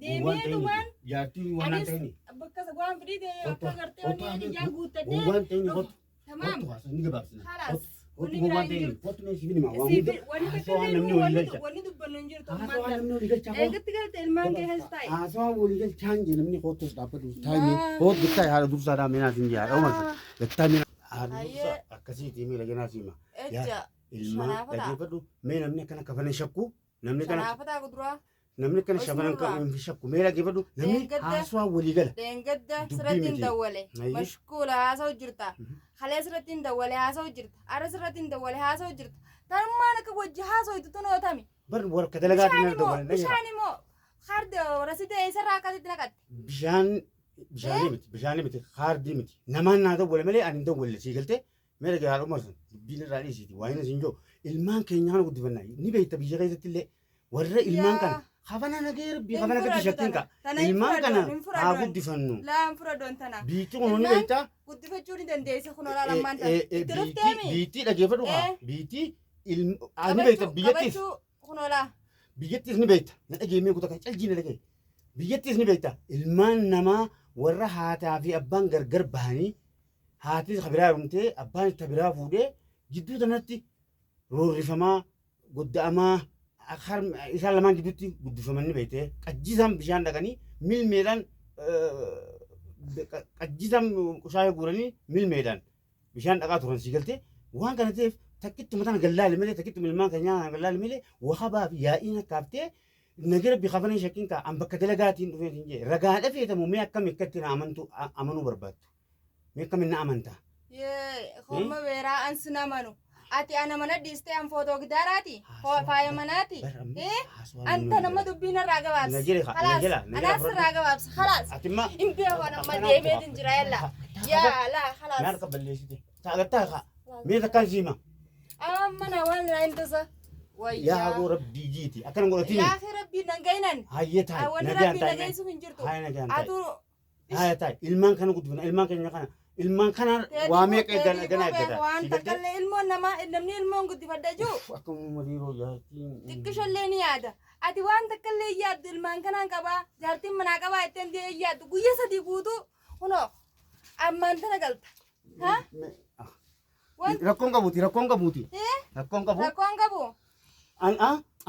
deemeetumaan jaartii waan anis ta'ini bakka waan fidii akka gartee wanni ijaa guuttadhee waan ta'ini tamaam ni gabaabsina khalaas wanni waan biraa hin ta'ini jirtu kottu mee sibiini maa waan Siif hunda wanni haasawaa takka namni illee walii galcha wanni dubbannu hin jirtu haasawaa namni walii galcha eegatti galte ilmaan kee has taa'e haasawaa walii galchaan jee namni kottus dhaabbatu taa'imee koot gittaa haala dursaadhaa meenaa siin jee haadha uumasa gattaa meenaa haadha dursa akkasiitii miidhaginaa siima ejja ilmaan dhageeffadhu mee namni akkana kafanan shakku namni kana shanaafataa kuduraa namni kana shafanan kan shakku mee dhageeffadhu namni haasawaa walii gala deengadda sirrattiin dawwale mashkuula haasa'u jirta halee sirrattiin dawwale haasa'u jirta ara sirrattiin dawwale haasa'u jirta tarmaan akka wajji haasa'u tunootami bar warka dalagaatiin na dawwale bishaan immoo harda rasitee isarraa akkasitti naqatte bishaan miti haardii miti namaan naa dawwale malee ani dawwalle sii galtee mee dhagee haadha umarsan dubbiin irraa dhiisiiti waa hin siin joo ilmaan keenyaan guddifannaa ni beekta biyya keessatti illee warra ilmaan kana hafana nagee rabbii hafana gadi shakkiin ka ilmaan kana haa guddifannu laan fura doontana biitti kun ni beekta guddifachuu ni dandeessa kun olaa lammaan ta'e itti dhufteemi biitti dhageeffadhu haa biitti ni beekta biyyattis kun olaa biyyattis ni beekta na dhageemee kutaa kan caljii na dhagee biyyattis ni beekta ilmaan namaa warra haataa fi abbaan gargar bahanii haatis kabiraa rumtee abbaan itti biraa fuudhee jidduu sanatti roorrifamaa godda'amaa isaan lamaan gidduutti guddifamanii beekte qajjisaan bishaan dhaqanii milmeedhaan qajjisaan kushaayee guuranii milmeedhaan bishaan dhaqaa turan si galte waan kana ta'eef takkitti mataan gallaale malee takkitti ilmaan keenyaa gallaale malee wahabaa fi yaa'iin akkaaftee nagara bikafanii shakkiin kaa an bakka dalagaatiin dhufee hin jee ragaadha feetamu mee akkam akkatti na amanuu barbaaddu mee akkamiin na amantaa. Homma beeraa an sin amanu. Ati ana mana dhiistee an footoo gidaaraati faaya manaati anta nama dubbiin irraa gabaabsa anaas irraa gabaabsa khalaas hin beekan amma deemeetin jira yalla yaala khalaas naar ka balleessite taagattaa ka mee takkaan siima amma na waan irraa hintasa yaa hagoo rabbii jiiti akkana godhatini yaa fi rabbii nagaynan hayyee taa'e wanni rabbii nagaysuuf hin jirtu haayee nagaan taa'e haayee taa'e ilmaan kana guddifna ilmaan keenya kana ilmaan kana waa meeqa eegana eegata waan takkaillee ilmoon namaa namni ilmoon guddifadha jiru akkuma mariiroo jaartiin xiqqishollee ni yaada ati waan takkaillee yaaddu ilmaan kanaan qabaa jaartiin manaa qabaa ittiin deee yaaddu guyyaa sadii guutuu kunoo ammaan tana galta rakkoon qabuuti rakkoon qabuuti rakkoon qabu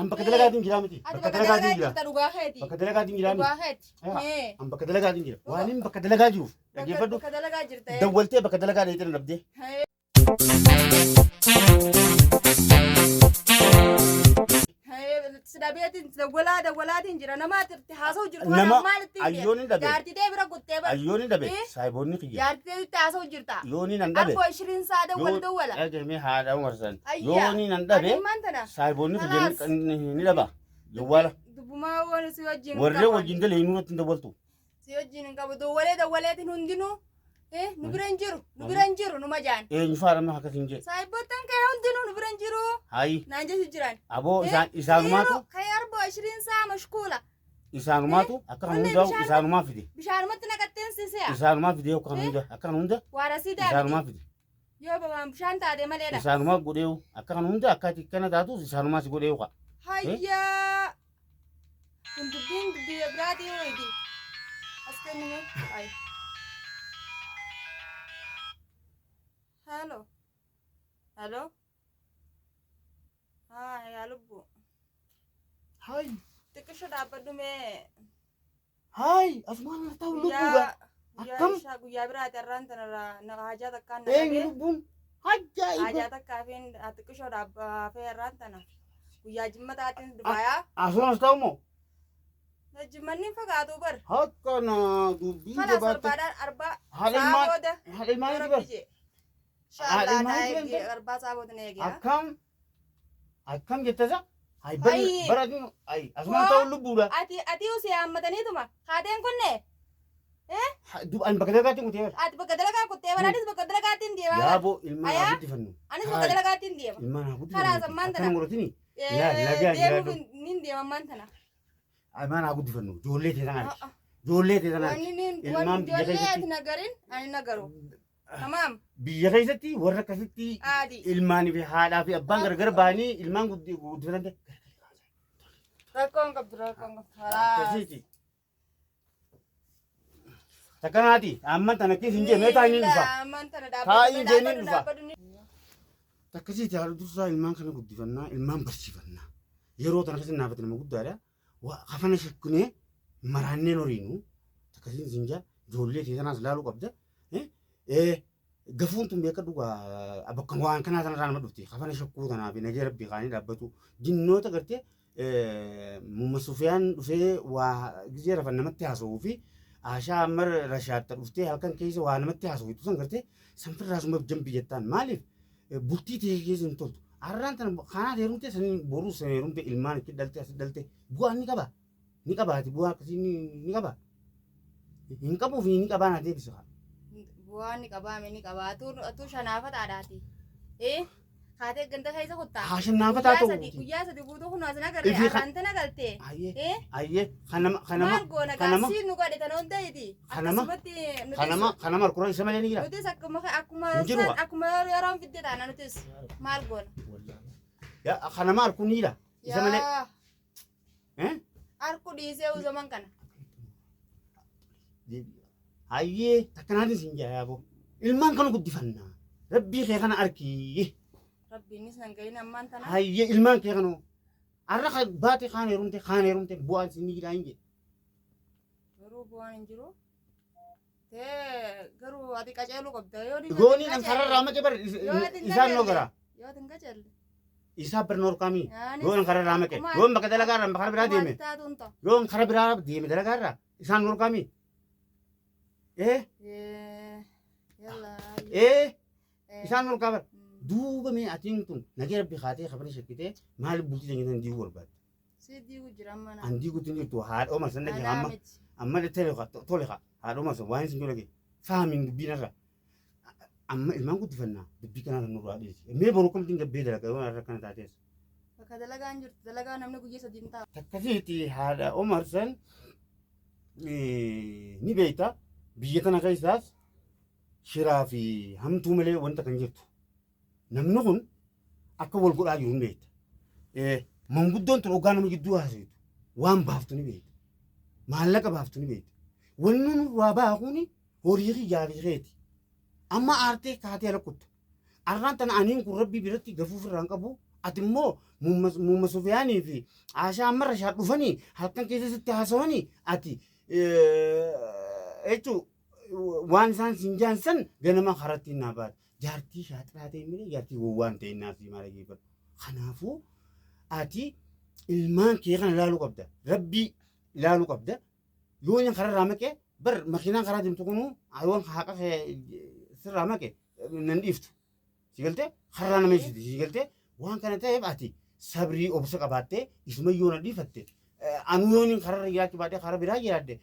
an bakka dalagaatiin jira miti bakka dalagaatiin jira bakka dalagaatiin jira miti an bakka dalagaatiin jira waan hin bakka dalagaa jiruuf dhageeffadhu dawwaltee bakka dalagaa dheetan dhabdee. Sidabeetiin dawwalaatiin jira namaa tirti haasa'u jirtu nama maalitti ayyooni dhabe jaartii dee bira guttee bara ayyooni dhabe saayiboonni kiyya jaartii dee itti haasa'u jirta yooni nan dhabe arboo ishiriin saa dawwala dhageemee haadha umarsan yooni nan dhabe saayiboonni kiyya ni dhaba jawwaala dubbumaa waan si wajjin warree wajjin dalee inni irratti hin dawwaltu si wajjin hin qabu dawwaleetiin hundinuu nu bira hin jiru numa jaan eenyu faadha ma akkas hin jee saayibootan kee hundinuu nu bira hin jiru hayi naan jechu jiran aboo isaanumaatu kee arboo ishiriin saa mashkuula isaanumaatu akka kan hundaa'u isaanumaa fide bishaanumatti naqatteen sisea isaanumaa fide akka kan hunda akka kan hunda waarasii isaanumaa fide yoo babaan bishaan taate maleedha isaanumaa godheewu akka kan hunda akka ati kana taatus isaanumaa si godheewu qa hayyaa kun dubbiin dubbii biraatii hoyti as kennime ay Hello. Hello. Hi, ya lubbu. Hi. Tikisho dhaabbadhu mee. Hi, asumaan na ta'u lubbuudha. Akkam? Guyyaa biraati irraan tanarraa na hajaa takkaan na eenyu lubbuun ajaa'iba. Hajaa takkaa fi tikishoo dhaabbafee irraan tana. Guyyaa jimmataatiin dubaayaa. Asumaan ta'u moo? Jimmanni fagaatu bar. Akkana dubbii jabaate. Kanas barbaadaan arbaa. Haadha ilmaan bar. Akkam jettasa baradin asumaan ta'u lubbuudha. Ati usii hammataniituma haadheen kunne. Ani bakka dalagaatiin kutee bara. Ati bakka dalagaa kuttee bara anis bakka dalagaatiin deema. Yaaboo ilmaan haa guddifannu. Anis bakka dalagaatiin deema. Ilmaan haa guddifannu. Kalaas ammaan tana. Akkana godhatini. Deemuuf nin deema ammaan tana. Ilmaan haa guddifannu. Ijoollee ta'e sanaa. Ijoollee ta'e sanaa. Ilmaan biyya keessatti. Ijoollee nagarin ani nagaru. Tamam. Biyya keessatti warra akkasitti ilmaanii fi haadhaa fi abbaan gargar bahanii ilmaan guddifatan. Rakkoon qabdu. Akkasiiti. Takkanaati amman tana keessa hin jee meetaa inni dhufa. Taa'ii deemee dhufa. Takkasiiti haala dursaa ilmaan kana guddifannaa ilmaan barsiifannaa. Yeroo tana keessa naafate nama guddaadha. Hafana shakkunee maraannee horiinu takkasiin sinjaa ijoollee teessanaas ilaaluu qabda. Gafuun tun beeka dhugaa bakka waan kanaa sanarraa nama dhufti. Hafana shakkuu tanaa fi nagee rabbii kaanii dhaabbatu. Jinnoota gartee Mumma Sufiyaan dhufee waa gizee rafan namatti haasa'uu fi Ashaa Ammar Rashaatta dhuftee halkan keessa waa namatti haasa'u san gartee sanfirraa summa jambii jettaan maaliif bultii ta'e keessa hin toltu. Arraan tana kanaa heerumtee sanii boruu sana heerumtee ilmaan itti dhalte as dhalte bu'aa ni qaba. Ni qabaati bu'aa akkasii ni qaba. Hin qabuu fi ni qabaa na deebisa. Bu'aa ni qabaame ni qabaatu shanaafa taadhaati. Haatee ganda keessa kuttaa. Haa shanaafa taatu. Guyyaa sadi guutuu kun asina garee arraante na galtee. Ayyee kanama. Maal goona gaasii nu godhe tan hunda iti. Kanama harkura isa malee ni jira. Nutis akkuma yeroo fidde taana nutis maal goona. Kanama harku ni jira. Isa malee. Harku dhiisee uzaman kana. Ayyee takkanaatis hin jaayaaboo. Ilmaan kana guddifannaa. Rabbii kee kana arkii. Rabbiinis nan gahin ammaan tana. Ayyee ilmaan kee kanoo. Arra baate kaan heerumte bu'aan isin ni jira hin jedhe. Garuu bu'aan hin jiru. Garuu ati qaceeluu qabda yoo ni. Gooni nan kararraa maqee bar isaan noo gara. Yoo tin qaceelle. Isaa bar noor kamii. Goon kararraa maqee. Goon bakka dalagaarraa bakka biraa deeme. Goon kara biraa deeme dalagaarraa isaan noor kamii. Isaan noor kabar. Duuba mee atiin tun nagee rabbi kaatee kabani shakkitee maal bultii teenyatan diiguu barbaadde. Si diiguu jira amma naa. An diiguutti jirtu haadha Omar san dhagee amma tole haadha Omar san waan isin godhage faamin dubbiin irra. Amma ilmaan guddifannaa dubbii kanaa kan nurraa dhiyeessi. Mee boruu kamtiin gabbee dalaga yoo irra kana taatees. Bakka dalagaan jirtu dalagaa namni guyyaa sadii hin taa'u. Takkasiiti haadha Omar san ni beekta biyya kana keessaas shiraa fi hamtuu malee wanta kan jirtu. Namni kun akka wal godhaa jiru ni beekta. Manguddoon tun hoggaa nama gidduu haasa'itu waan baaftu ni beekta. Maallaqa baaftu ni beekta. Wanni nu waa baakuuni horii xiyyaa fi reeti. Amma aartee kaatee ala kutta. Arraan tana aniin kun rabbii biratti gafuuf irraan qabu. Ati immoo Mumma Sufiyaanii fi Ashaa Ammar Rashaad dhufanii halkan keessatti haasawanii ati jechuun waan isaan siin jaansan ganama karatti naa baate. Jaartii shaaxiraa ta'e malee jaartii gowwaan ta'e naasii maal geeffatu. Kanaafuu ati ilmaan kee kana ilaaluu qabda. Rabbii ilaaluu qabda. Yoo inni karaa maqee bar makiinaan karaa deemtu kunuu waan haqa sirraa maqee nan dhiiftu. Si galtee karaa nama ibsiti. Si galtee waan kana ta'eef ati sabrii obsa qabaattee isuma yoo na dhiifatte. Anu yoo inni karaa jiraachuu baatee karaa biraa jiraadde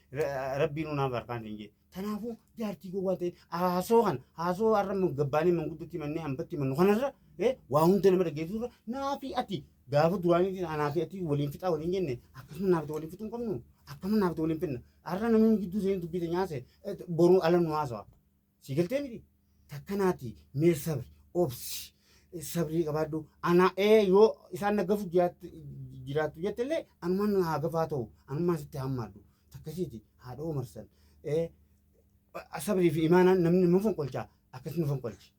rabbiin naaf harkaan hin jee. Kanaafuu jaartii gowwaa ta'e haasoo har'a gabbaanii manguddotti mannee hambatti mannu kanarra waa hunda nama dhageessurra naafi ati gaafa duraanii anaa fi ati waliin fixaa waliin jenne akkasuma naafte waliin fixuu hin qabnu akkasuma naafte waliin fixna har'a namni gidduu seenii dubbite nyaase boruu ala nu haasawa si galtee miti takkanaati mee sabri obsi sabrii qabaadhu ana yoo isaan nagafu jiraattu jettellee anumaan haa gafaa ta'u anumaan sitti hammaadhu takkasiiti haadha marsan sabrii fi imaanaan namni nu fonqolchaa akkas nu fonqolchi.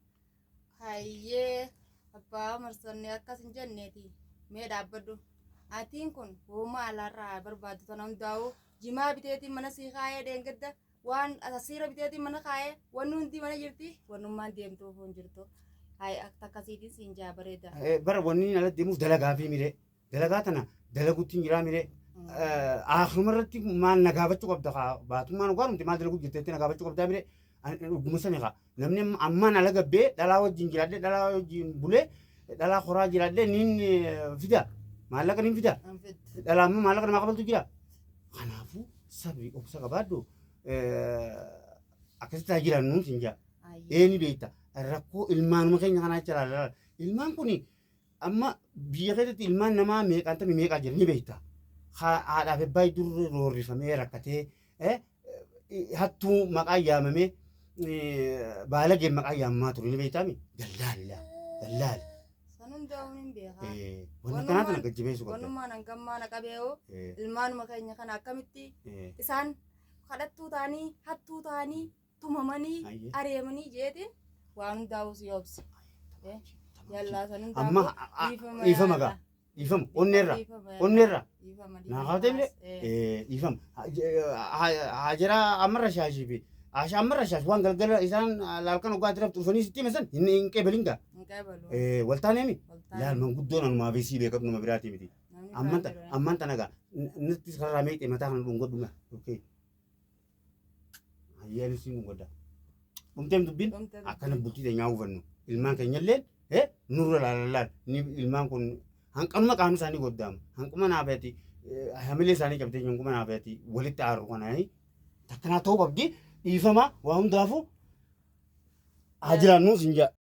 Hayyee abbaa marsannee akkas hin jenneeti mee dhaabbadhu atiin kun hooma alaarraa barbaaddu tana hundaa'u jimaa biteetiin mana sii kaayee dheengadda waan asasiira biteetiin mana kaayee wanni hundi mana jirti wannummaan deemtuu hin jirtu. Akkasiitiin siin jaa bareeda. Bara wanni ala deemuuf dalagaa fi miree dalagaa tana dalaguutti hin jiraa miree. Akkuma irratti maal nagaafachuu qabda baatummaan dhugaa nuti maal dalaguu jetteetti nagaafachuu qabdaa miree dhuguma sani namni ammaan ala gabbee dhalaa wajjin jiraadhee dhalaa wajjin bulee dhalaa horaa jiraadhee niin fida maallaqa niin fida dhalaa ammoo maallaqa namaa qabaltu jira. Kanaafuu sabri obsa qabaadhu akkasitti haa jiran nuun siin jaa ni beekta. Rakkoo ilmaanuma keenya kanaa jira ilmaan kun amma biyya keessatti ilmaan namaa meeqaan tamii meeqaa jira ni beekta. Haadhaaf abbaa dur roorrifamee rakkatee hattuu maqaa yaamamee baalageen maqaa yaamamaa ture ni beektaami dallaala. San hundaa'uun hin beekaa. Wanni kanaa kana gajjabeessu qabda. Wanummaan hangammaa na qabee'oo ilmaanuma keenya kana akkamitti isaan kadhattuu ta'anii hattuu ta'anii tumamanii areemanii jeetiin waan hundaa'us yoobse. Yallaa sanin amma ifama gaa ifama onneerra naa haatee ifama hajira amarra shaashii fi amarra shaash waan galgala isaan laalkan ogaa tiraf dhufanii sitti himasan hin qeebalin gaa waltaaneemi laal manguddoon anumaa beesii beekatu nama biraatii miti amman tana gaa natti karraa meexee mataa kana dhungodhuma ayyaan siin godha dhumteem dubbiin akkana bultii teenyaa hubannu ilmaan keenyallee nurra laalalaan ni ilmaan kun hanqanuma qaamni isaanii goddaama hanquma naafeeti hamilee isaanii qabdee hanquma naafeeti walitti aaru kanaani takkanaa ta'uu qabdi dhiifama waa hundaafu haa jiraannu siin jaa